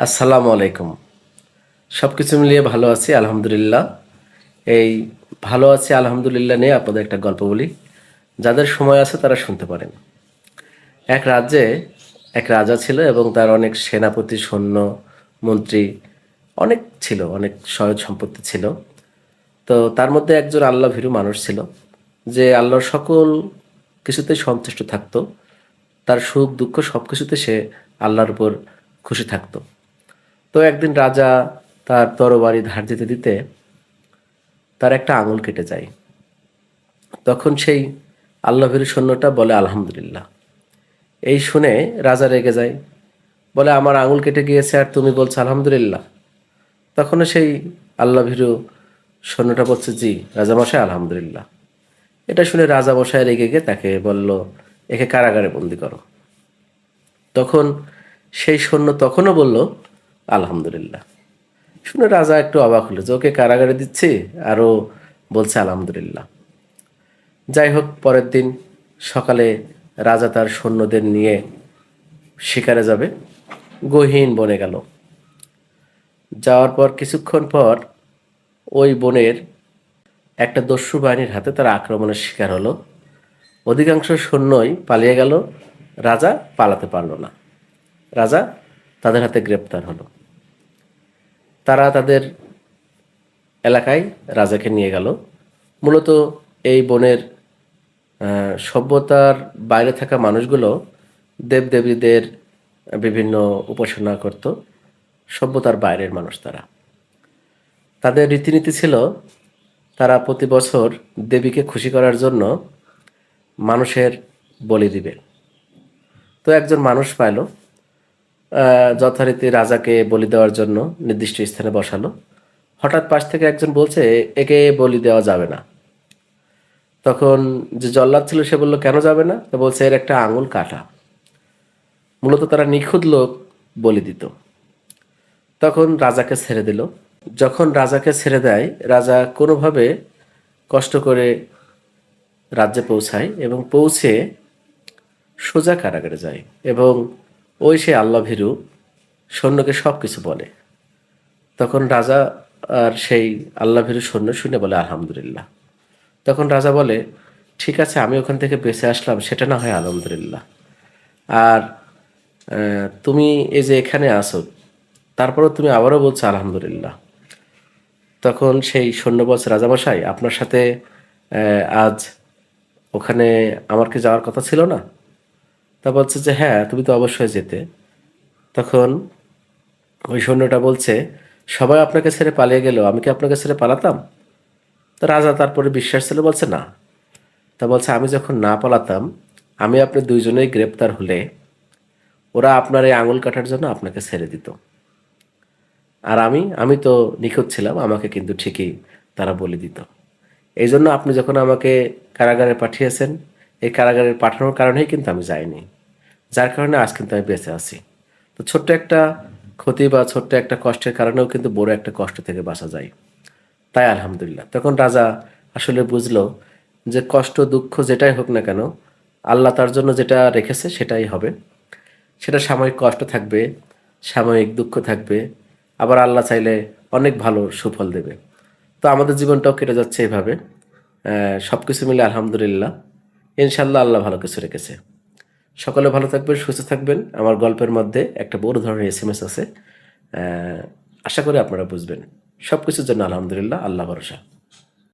আসসালামু আলাইকুম। সব কিছু মিলিয়ে ভালো আছি আলহামদুলিল্লাহ। এই ভালো আছি আলহামদুলিল্লাহ নিয়ে আপনাদের একটা গল্প বলি। যাদের সময় আছে তারা শুনতে পারেন। এক রাজ্যে এক রাজা ছিল এবং তার অনেক সেনাপতি, সৈন্য, মন্ত্রী অনেক ছিল, অনেক সয় সম্পত্তি ছিল। তো তার মধ্যে একজন আল্লাহ ভীরু মানুষ ছিল, যে আল্লাহর সকল কিছুতে সন্তুষ্ট থাকতো। তার সুখ দুঃখ সব কিছুতে সে আল্লাহর উপর খুশি থাকতো। তো একদিন রাজা তার তরবারি ধার দিতে দিতে তার একটা আঙুল কেটে যায়। তখন সেই আল্লাহভীর সৈন্যটা বলে আলহামদুলিল্লাহ। এই শুনে রাজা রেগে যায়, বলে আমার আঙুল কেটে গিয়েছে আর তুমি বলছো আলহামদুলিল্লাহ। তখনও সেই আল্লাহভীরু সৈন্যটা বলছে, জি রাজামশাই আলহামদুলিল্লাহ। এটা শুনে রাজামশাই রেগে গিয়ে তাকে বলল, একে কারাগারে বন্দি করো। তখন সেই সৈন্য তখনও বলল আলহামদুলিল্লাহ। শুনে রাজা একটু অবাক হলো যে ওকে কারাগারে দিচ্ছি আরও বলছে আলহামদুলিল্লাহ। যাই হোক, পরের দিন সকালে রাজা তার সৈন্যদের নিয়ে শিকারে যাবে। গহীন বনে গেল। যাওয়ার পর কিছুক্ষণ পর ওই বনের একটা দস্যু বাহিনীর হাতে তার আক্রমণের শিকার হলো। অধিকাংশ সৈন্যই পালিয়ে গেল, রাজা পালাতে পারল না। রাজা তাদের হাতে গ্রেপ্তার হলো। তারা তাদের এলাকায় রাজাকে নিয়ে গেল। মূলত এই বনের সভ্যতার বাইরে থাকা মানুষগুলো দেবদেবীদের বিভিন্ন উপাসনা করত। সভ্যতার বাইরের মানুষ তারা। তাদের রীতিনীতি ছিল, তারা প্রতি বছর দেবীকে খুশি করার জন্য মানুষের বলি দিবে। তো একজন মানুষ পাইল, যথারীতি রাজাকে বলি দেওয়ার জন্য নির্দিষ্ট স্থানে বসালো। হঠাৎ পাশ থেকে একজন বলছে, একে বলি দেওয়া যাবে না। তখন যে জল্লাদ ছিল সে বলল, কেন যাবে না? তো বলছে, এর একটা আঙুল কাটা। মূলত তারা নিখুঁত লোক বলি দিত। তখন রাজাকে ছেড়ে দিল। যখন রাজাকে ছেড়ে দেয়, রাজা কোনোভাবে কষ্ট করে রাজ্যে পৌঁছায় এবং পৌঁছে সোজা কারাগারে যায় এবং ওই সে আল্লাহ ভীরু সৈন্যকে সব কিছু বলে। তখন রাজা আর সেই আল্লাহ ভীরু সৈন্য শুনে বলে আলহামদুলিল্লাহ। তখন রাজা বলে, ঠিক আছে, আমি ওখান থেকে বেঁচে আসলাম সেটা না হয় আলহামদুলিল্লাহ, আর তুমি এই যে এখানে আসো তারপরেও তুমি আবারও বলছো আলহামদুলিল্লাহ। তখন সেই সৈন্য বলছে, রাজামশাই আপনার সাথে আজ ওখানে আমার কি যাওয়ার কথা ছিল না? তা বলছে যে হ্যাঁ, তুমি তো অবশ্যই যেতে। তখন ওই সৈন্যটা বলছে, সবাই আপনাকে ছেড়ে পালিয়ে গেল, আমি কি আপনাকে ছেড়ে পালাতাম? তো রাজা তারপরে বিশ্বাস ছিল, বলছে না। তা বলছে, আমি যখন না পালাতাম, আমি আপনি দুইজনেই গ্রেপ্তার হলে ওরা আপনার এই আঙুল কাটার জন্য আপনাকে ছেড়ে দিত। আর আমি আমি তো নিখুঁত ছিলাম, আমাকে কিন্তু ঠিকই তারা বলে দিত। এই জন্য আপনি যখন আমাকে কারাগারে পাঠিয়েছেন, এই কারাগারে পাঠানোর কারণেই কিন্তু আমি যাইনি, যার কারণে আজ কিন্তু আমি বেঁচে আছি। তো ছোট্ট একটা ক্ষতি বা ছোট্ট একটা কষ্টের কারণেও কিন্তু বড় একটা কষ্ট থেকে বাঁচা যায়। তাই আলহামদুলিল্লাহ। তখন রাজা আসলে বুঝলো যে কষ্ট দুঃখ যেটাই হোক না কেন, আল্লাহ তার জন্য যেটা রেখেছে সেটাই হবে। সেটা সাময়িক কষ্ট থাকবে, সাময়িক দুঃখ থাকবে, আবার আল্লাহ চাইলে অনেক ভালো সুফল দেবে। তো আমাদের জীবনটাও কেটে যাচ্ছে এভাবে। সব কিছু মিলে আলহামদুলিল্লাহ। ইনশাল্লাহ আল্লাহ ভালো কিছু রেখেছে। সকলে ভালো থাকবেন, সুস্থ থাকবেন। আমার গল্পের মধ্যে একটা বড় ধরনের এসএমএস আছে, আশা করি আপনারা বুঝবেন। সব কিছুর জন্য আলহামদুলিল্লাহ, আল্লাহ ভরসা।